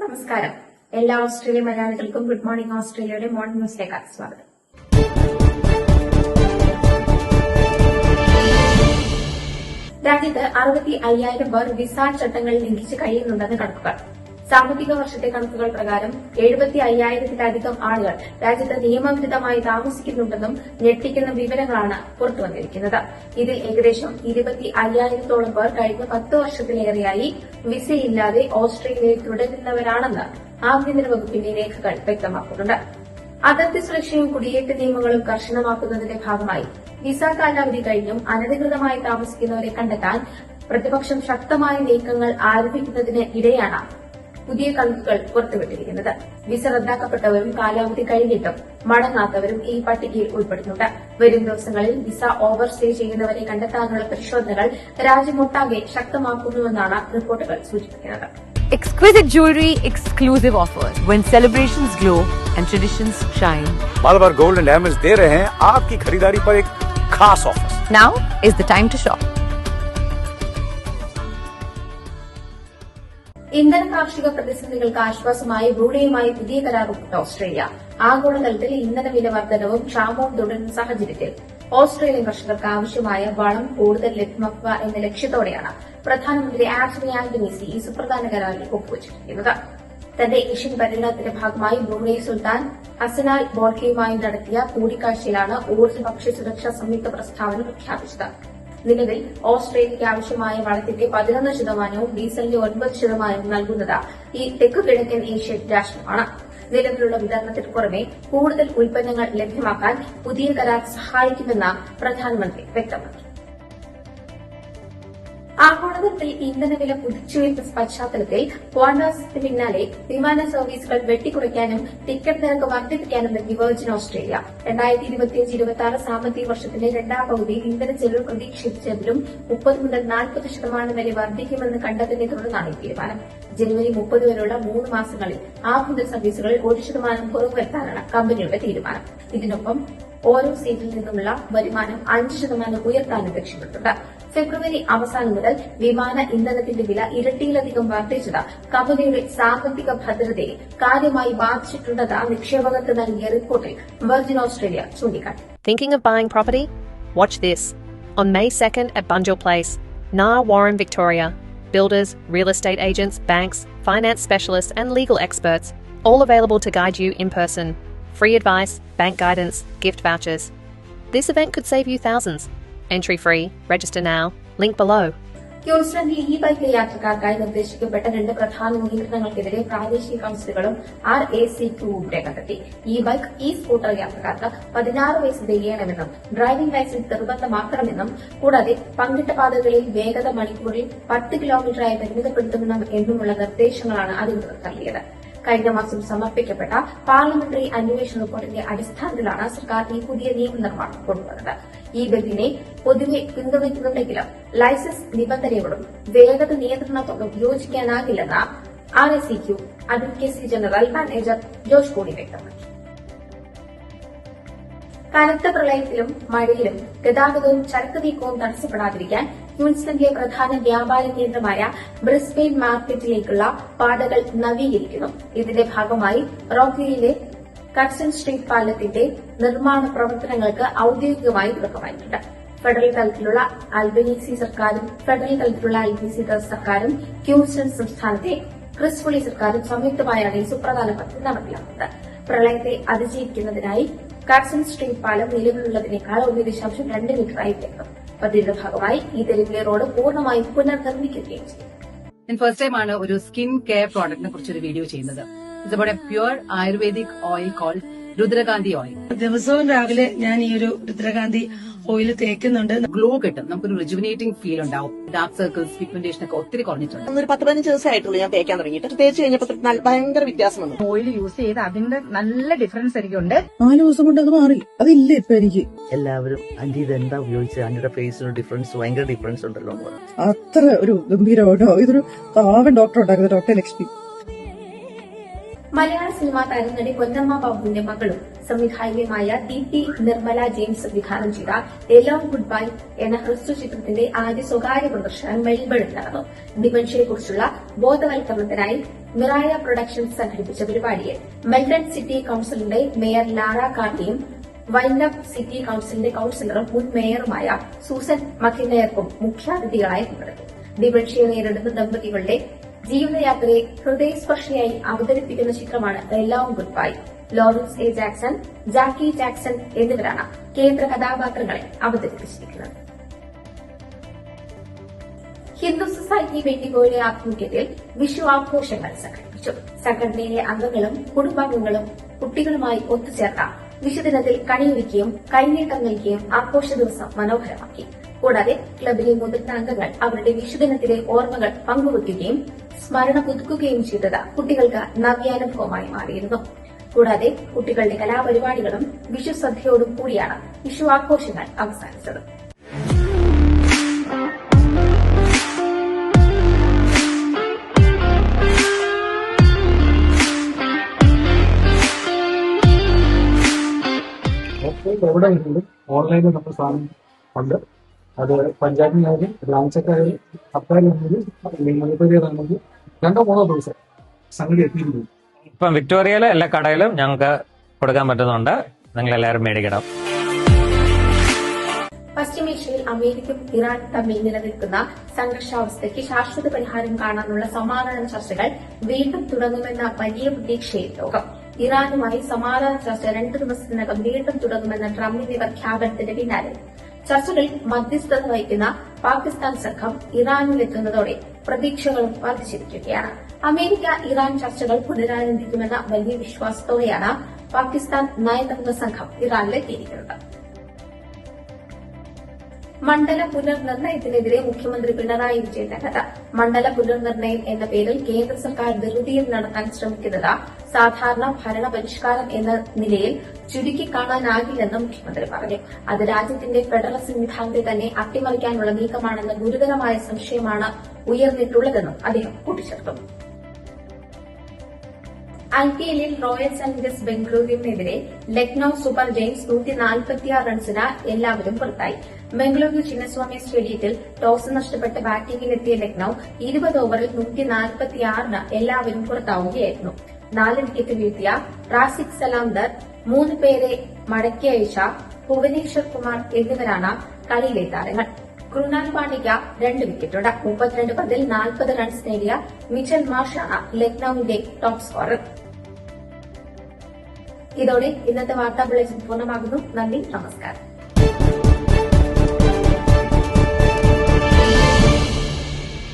നമസ്കാരം. എല്ലാ ഓസ്ട്രേലിയ മലയാളികൾക്കും ഗുഡ് മോർണിംഗ് ഓസ്ട്രേലിയയുടെ മോർണിംഗ് ന്യൂസിലേക്ക് സ്വാഗതം. രാജ്യത്ത് 65,000 പേർ വിസ ചട്ടങ്ങൾ ലംഘിച്ച് കഴിയുന്നുണ്ടെന്ന് കണക്കുകൾ. സാമ്പത്തിക വർഷത്തെ കണക്കുകൾ പ്രകാരം 75,000-ത്തിലധികം ആളുകൾ രാജ്യത്ത് നിയമവിരുദ്ധമായി താമസിക്കുന്നുണ്ടെന്നും ഞെട്ടിക്കുന്ന വിവരങ്ങളാണ് പുറത്തുവന്നിരിക്കുന്നത്. ഇതിൽ ഏകദേശം 25,000-ത്തോളം പേർ കഴിഞ്ഞ 10 വർഷത്തിലേറെയായി വിസയില്ലാതെ ഓസ്ട്രേലിയയിൽ തുടരുന്നവരാണെന്ന് ആഭ്യന്തര വകുപ്പിന്റെ രേഖകൾ വ്യക്തമാക്കുന്നുണ്ട്. അതിർത്തി സുരക്ഷയും കുടിയേറ്റ നിയമങ്ങളും കർശനമാക്കുന്നതിന്റെ ഭാഗമായി വിസ കാലാവധി കഴിഞ്ഞും അനധികൃതമായി താമസിക്കുന്നവരെ കണ്ടെത്താൻ പ്രതിപക്ഷം ശക്തമായ നീക്കങ്ങൾ ആരംഭിക്കുന്നതിന് ഇടെയാണ് പുതിയ കണക്കുകൾ പുറത്തുവിട്ടിരിക്കുന്നത്. വിസ റദ്ദാക്കപ്പെട്ടവരും കാലാവധി കഴിഞ്ഞിട്ടും മടങ്ങാത്തവരും ഈ പട്ടികയിൽ ഉൾപ്പെടുന്നുണ്ട്. വരും ദിവസങ്ങളിൽ വിസ ഓവർ സ്റ്റേ ചെയ്യുന്നവരെ കണ്ടെത്താനുള്ള പരിശോധനകൾ രാജ്യമൊട്ടാകെ ശക്തമാക്കുന്നുവെന്നാണ് റിപ്പോർട്ടുകൾ സൂചിപ്പിക്കുന്നത്. Exquisite jewelry, exclusive offers when celebrations glow and traditions shine. Malabar Gold and Diamonds दे रहे हैं आपकी खरीदारी पर एक खास offer. Now is the time to shop. ഇന്ധന കാർഷിക പ്രതിസന്ധികൾക്ക് ആശ്വാസമായി ബ്രൂണയുമായി പുതിയ കരാർ ഒപ്പിട്ട ഓസ്ട്രേലിയ. ആഗോളതലത്തിൽ ഇന്ധനവില വർധനവും ക്ഷാമവും തുടരുന്ന സാഹചര്യത്തിൽ ഓസ്ട്രേലിയൻ കർഷകർക്ക് ആവശ്യമായ വളം കൂടുതൽ ലഭ്യമാക്കുക എന്ന ലക്ഷ്യത്തോടെയാണ് പ്രധാനമന്ത്രി ആന്റണി ആൽബനീസി ഈ സുപ്രധാന കരാറിൽ ഒപ്പുവച്ചിരിക്കുന്നത്. തന്റെ ഏഷ്യൻ പര്യടനത്തിന്റെ ഭാഗമായി ബ്രൂണൈ സുൽത്താൻ ഹസനാൽ ബോൾക്കയുമായി നടത്തിയ കൂടിക്കാഴ്ചയിലാണ് ഊർജ്ജ ഭക്ഷ്യ സുരക്ഷാ സംയുക്ത പ്രസ്താവന പ്രഖ്യാപിച്ചത്. നിലവിൽ ഓസ്ട്രേലിയയ്ക്ക് ആവശ്യമായ വളത്തിന്റെ 11%, ഡീസലിന്റെ 9% നൽകുന്നത് ഈ തെക്കു കിഴക്കൻ ഏഷ്യൻ രാഷ്ട്രമാണ്. നിലവിലുള്ള വിതരണത്തിന് പുറമെ കൂടുതൽ ഉൽപ്പന്നങ്ങൾ ലഭ്യമാക്കാൻ പുതിയ കരാർ സഹായിക്കുമെന്ന് പ്രധാനമന്ത്രി വ്യക്തമാക്കി. ആഗോളതലത്തിൽ ഇന്ധനവില കുതിച്ചുയർന്ന പശ്ചാത്തലത്തിൽ ക്വാണ്ടസിന് പിന്നാലെ വിമാന സർവീസുകൾ വെട്ടിക്കുറയ്ക്കാനും ടിക്കറ്റ് നിരക്ക് വർദ്ധിപ്പിക്കാനും നൽകി വെർജിൻ ഓസ്ട്രേലിയ. 2025-26 സാമ്പത്തിക വർഷത്തിന്റെ രണ്ടാം പകുതിയിൽ ഇന്ധന ചെലവ് പ്രതീക്ഷിച്ചതിലും 30 മുതൽ 40% വരെ വർദ്ധിക്കുമെന്ന് കണ്ടതിനെ തുടർന്നാണ് ഈ തീരുമാനം. ജനുവരി 30 വരെയുള്ള 3 മാസങ്ങളിൽ ആഭ്യന്തര സർവീസുകളിൽ 1% കുറവ് വരുത്താനാണ് കമ്പനിയുടെ തീരുമാനം. ഇതിനൊപ്പം ഓരോ സീറ്റിൽ നിന്നുമുള്ള വരുമാനം 5% ഉയർത്താനും ലക്ഷ്യമിട്ടുണ്ട്. ഫെബ്രുവരി അവസാനം മുതൽ വിമാന ഇന്ധനത്തിന്റെ വില ഇരട്ടിയിലധികം വർദ്ധിച്ചത് കമ്പനിയുടെ സാമ്പത്തിക ഭദ്രതയെ കാര്യമായി ബാധിച്ചിട്ടുണ്ടെന്ന് നിക്ഷേപകർക്ക് നൽകിയ റിപ്പോർട്ടിൽ വെർജിൻ ഓസ്ട്രേലിയ ചൂണ്ടിക്കാട്ടി. Thinking of buying property? Watch this. On May 2nd at Bunjil Place, Nar Warren Victoria, builders, real estate agents, banks, finance specialists and legal experts, all available to guide you in person. Free advice, bank guidance, gift vouchers. This event could save you thousands. Entry free. Register now. Link below. ക്യൂൻസ്ലൻഡിൽ ഈ bike യാത്രക്കാർക്കായി നിർദ്ദേശിക്കപ്പെട്ട 2 പ്രധാന നിയന്ത്രണങ്ങൾക്കെതിരെ പ്രാദേശിക കൌൺസിലുകളും RACQവും രംഗത്തെത്തി. ഈ bike ഈ scooter യാത്രക്കാർക്ക് 16 വയസ്സ് തികയണമെന്നും driving licence നിർബന്ധമാക്കണമെന്നും കൂടാതെ പങ്കിട്ട പാതകളിൽ വേഗത മണിക്കൂറിൽ 10 കിലോമീറ്ററായി പരിമിതപ്പെടുത്തണമെന്നുമുള്ള നിർദ്ദേശങ്ങളാണ് അധികൃതർ നൽകിയത്. കഴിഞ്ഞ മാസം സമർപ്പിക്കപ്പെട്ട പാർലമെന്ററി അന്വേഷണ റിപ്പോർട്ടിന്റെ അടിസ്ഥാനത്തിലാണ് സർക്കാർ ഈ പുതിയ നിയമനിർമ്മാണം കൊണ്ടുവന്നത്. ഈ ബില്ലിനെ പൊതുവെ പിന്തുണയ്ക്കുന്നുണ്ടെങ്കിലും ലൈസൻസ് നിബന്ധനയോടും വേഗത നിയന്ത്രണത്തോടും യോജിക്കാനാകില്ലെന്ന് RACQ advocacy general manager Josh കോണി വ്യക്തമാക്കി. കനത്ത പ്രളയത്തിലും മഴയിലും ഗതാഗതവും ചരക്ക് നീക്കവും തടസ്സപ്പെടാതിരിക്കാൻ ക്യൂൻസ്ലൻഡിലെ പ്രധാന വ്യാപാര കേന്ദ്രമായ ബ്രിസ്ബെയിൻ മാർക്കറ്റിലേക്കുള്ള പാതകൾ നവീകരിക്കുന്നു. ഇതിന്റെ ഭാഗമായി റോക്ക്വില്ലിലെ കട്സൺ സ്ട്രീറ്റ് പാലത്തിന്റെ നിർമ്മാണ പ്രവർത്തനങ്ങൾക്ക് ഔദ്യോഗികമായി തുടക്കമായിട്ടുണ്ട്. ഫെഡറൽ തലത്തിലുള്ള അൽബനീസി സർക്കാരും സർക്കാരും ക്യൂൻസ്ലൻഡ് സംസ്ഥാനത്തെ ക്രിസ് വുള്ളി സർക്കാരും സംയുക്തമായാണ് ഈ സുപ്രധാന പദ്ധതി നടപ്പിലാക്കുന്നത്. പ്രളയത്തെ അതിജീവിക്കുന്നതിനായി കട്സൺ സ്ട്രീറ്റ് പാലം നിലവിലുള്ളതിനേക്കാൾ 1.2 മീറ്ററായി ഉയർത്തും. പദ്ധതിയുടെ ഭാഗമായി ഈ തെരുവിലെ റോഡ് പൂർണ്ണമായും പുനർനിർമ്മിക്കുകയും ചെയ്യും. ഫസ്റ്റ് ടൈമാണ് ഒരു സ്കിൻ കെയർ പ്രോഡക്റ്റിനെ കുറിച്ചൊരു വീഡിയോ ചെയ്യുന്നത്. It's about a pure ayurvedic oil called Rudrakanthi oil. ദിവസവും രാവിലെ ഞാൻ ഈ ഒരു രുദ്രകാന്തി ഓയിൽ തേക്കുന്നുണ്ട്. ഗ്ലോ കിട്ടും, നമുക്കൊരു റിജുവിനേറ്റിംഗ് ഫീൽ ഉണ്ടാവും. ഡാർക്ക് സർക്കിൾസ്, പിഗ്മെന്റേഷൻ ഒക്കെ ഒത്തിരി കുറഞ്ഞിട്ടുണ്ട്. ഒരു 10-15 ദിവസമായിട്ടുള്ളൂ ഞാൻ തേക്കാൻ തുടങ്ങിയിട്ട്. തേച്ച് കഴിഞ്ഞപ്പോൾ ഭയങ്കര വ്യത്യാസം വന്നു. ഓയിൽ യൂസ് ചെയ്ത് അതിന്റെ നല്ല ഡിഫറൻസ് എനിക്കുണ്ട്. 4 ദിവസം കൊണ്ട് അത് മാറി. അതില്ല ഇപ്പൊ എനിക്ക്. എല്ലാവരും ആന്റി ഇതെന്താ ഉപയോഗിച്ചത്, ആന്റിയുടെ ഫേസിന് ഡിഫറൻസ്, ഭയങ്കര ഡിഫറൻസ് ഉണ്ടല്ലോ. അത്ര ഒരു ഗംഭീരമായിട്ടോ ഇതൊരു പാവൻ ഡോക്ടർ ഉണ്ടാക്കുന്നത്, ഡോക്ടർ ലക്ഷ്മി. മലയാള സിനിമാ താരനടി പൊന്നമ്മ ബാബുവിന്റെ മകളും സംവിധായികയുമായ ദീപ്തി നിർമ്മല ജെയിംസ് സംവിധാനം ചെയ്ത എലോങ് ഗുഡ് ബൈ എന്ന ഹ്രസ്വ ചിത്രത്തിന്റെ ആദ്യ സ്വകാര്യ പ്രദർശനം മെൽബണിൽ നടന്നു. ഡിമെൻഷ്യയെക്കുറിച്ചുള്ള ബോധവൽക്കരണത്തിനായി മിറായ പ്രൊഡക്ഷൻസ് സംഘടിപ്പിച്ച പരിപാടിയിൽ മെൽബൺ സിറ്റി കൌൺസിലിന്റെ മേയർ ലാറ കാർട്ടിയും വൈൻഡപ്പ് സിറ്റി കൌൺസിലിന്റെ കൌൺസിലറും മുൻ മേയറുമായ സൂസൻ മക്കിനയർക്കും മുഖ്യാതിഥികളായി പങ്കെടുത്തു. ഡിമെൻഷ്യ നേരിടുന്ന ദമ്പതികളുടെ ജീവിതയാത്രയെ ഹൃദയസ്പർശിയായി അവതരിപ്പിക്കുന്ന ചിത്രമാണ് along good bye. Lawrence A Jackson, Jackie Jackson എന്നിവരാണ് കേന്ദ്ര കഥാപാത്രങ്ങളെ അവതരിപ്പിച്ചിരിക്കുന്നത്. ഹിന്ദു സൊസൈറ്റി വെട്ടിക്കോയിലെ ആഭിമുഖ്യത്തിൽ വിഷു ആഘോഷങ്ങൾ സംഘടിപ്പിച്ചു. സംഘടനയിലെ അംഗങ്ങളും കുടുംബാംഗങ്ങളും കുട്ടികളുമായി ഒത്തുചേർന്ന വിഷുദിനത്തിൽ കണിയൊരുക്കിയും കൈനീട്ടം നൽകിയും ആഘോഷ ദിവസം മനോഹരമാക്കി. കൂടാതെ ക്ലബിലെ മുതിർന്ന അംഗങ്ങൾ അവരുടെ വിഷുദിനത്തിലെ ഓർമ്മകൾ പങ്കുവയ്ക്കുകയും സ്മരണ പുതുക്കുകയും ചെയ്തത് കുട്ടികൾക്ക് നവ്യാനുഭവമായി മാറിയിരുന്നു. കൂടാതെ കുട്ടികളുടെ കലാപരിപാടികളും വിഷു സദ്യയോടും കൂടിയാണ് വിഷു ആഘോഷങ്ങൾ അവസാനിച്ചത്. എവിടെ വരുന്നത് ഓൺലൈനിൽ നമ്മൾ സാധനം ഉണ്ട്. അത് പഞ്ചായത്തിനായാലും ബ്രാഞ്ചൊക്കെയായാലും സർക്കാരിലാണെങ്കിലും മുനിസിപ്പാലിറ്റിയിലാണെങ്കിലും 2-3 ദിവസം സംഗതി എത്തിയിരുന്നു. ഇപ്പം വിക്ടോറിയയിലെ എല്ലാ കടയിലും ഞങ്ങൾക്ക് കൊടുക്കാൻ പറ്റുന്നുണ്ട്. നിങ്ങൾ എല്ലാവരും മേടിക്കണം. പശ്ചിമേഷ്യയിൽ അമേരിക്കയും ഇറാൻ തമ്മിൽ നിലനിൽക്കുന്ന സംഘർഷാവസ്ഥയ്ക്ക് ശാശ്വത പരിഹാരം കാണാനുള്ള സമാധാന ചർച്ചകൾ വീണ്ടും തുടങ്ങുമെന്ന വലിയ പ്രതീക്ഷയിൽ ലോകം. ഇറാനുമായി സമാധാന ചർച്ച 2 ദിവസത്തിനകം വീണ്ടും തുടങ്ങുമെന്ന ട്രംപിന്റെ പ്രഖ്യാപനത്തിന് പിന്നാലെ ചർച്ചകളിൽ മധ്യസ്ഥത വഹിക്കുന്ന പാകിസ്ഥാൻ സംഘം ഇറാനിലെത്തുന്നതോടെ പ്രതീക്ഷകളും വർദ്ധിച്ചിരിക്കുകയാണ്. അമേരിക്ക ഇറാൻ ചർച്ചകൾ പുനരാരംഭിക്കുമെന്ന വലിയ വിശ്വാസത്തോടെയാണ് പാകിസ്ഥാൻ നയതന്ത്ര സംഘം ഇറാനിലെത്തിയിരിക്കുന്നത്. മണ്ഡല പുനർനിർണയത്തിനെതിരെ മുഖ്യമന്ത്രി പിണറായി വിജയൻ രംഗത്ത്. മണ്ഡല പുനർനിർണയം എന്ന പേരിൽ കേന്ദ്ര സർക്കാർ ധൃതിയിൽ നടത്താൻ ശ്രമിക്കുന്നത് സാധാരണ ഭരണ പരിഷ്കാരം എന്ന നിലയിൽ ചുരുക്കിക്കാണാനാകില്ലെന്ന് മുഖ്യമന്ത്രി പറഞ്ഞു. അത് രാജ്യത്തിന്റെ ഫെഡറൽ സംവിധാനത്തെ തന്നെ അട്ടിമറിക്കാനുള്ള നീക്കമാണെന്ന ഗുരുതരമായ സംശയമാണ് ഉയർന്നിട്ടുള്ളതെന്നും അദ്ദേഹം കൂട്ടിച്ചേർത്തു. IPLൽ റോയൽ ചലഞ്ചേഴ്സ് ബംഗളൂരുവിനെതിരെ ലക്നൌ സൂപ്പർ ജയന്റ്സ് 146 റൺസിന് എല്ലാവരും പുറത്തായി. ബംഗളൂരു ചിന്നസ്വാമി സ്റ്റേഡിയത്തിൽ ടോസ് നഷ്ടപ്പെട്ട് ബാറ്റിംഗിലെത്തിയ ലക്നൌ 20 ഓവറിൽ 146-ന് എല്ലാവരും പുറത്താവുകയായിരുന്നു. 4 വിക്കറ്റ് വീഴ്ത്തിയ റാസിഖ് സലാംദർ, 3 പേരെ മടക്കി അയച്ച ഭുവനേശ്വർ കുമാർ എന്നിവരാണ് കളിയിലെ താരങ്ങൾ. കൃണാൽ പാണ്ഡ്യയ്ക്ക് 2 വിക്കറ്റുണ്ട്. 32 പന്തിൽ 40 റൺസ് നേടിയ മിച്ചൽ മാർഷാണ് ലക്നൌവിന്റെ ടോപ്പ് സ്കോറർ. ഇതോടെ ഇന്നത്തെ വാർത്താ ബുള്ളറ്റിൻ പൂർണ്ണമാകുന്നു. നന്ദി, നമസ്കാരം.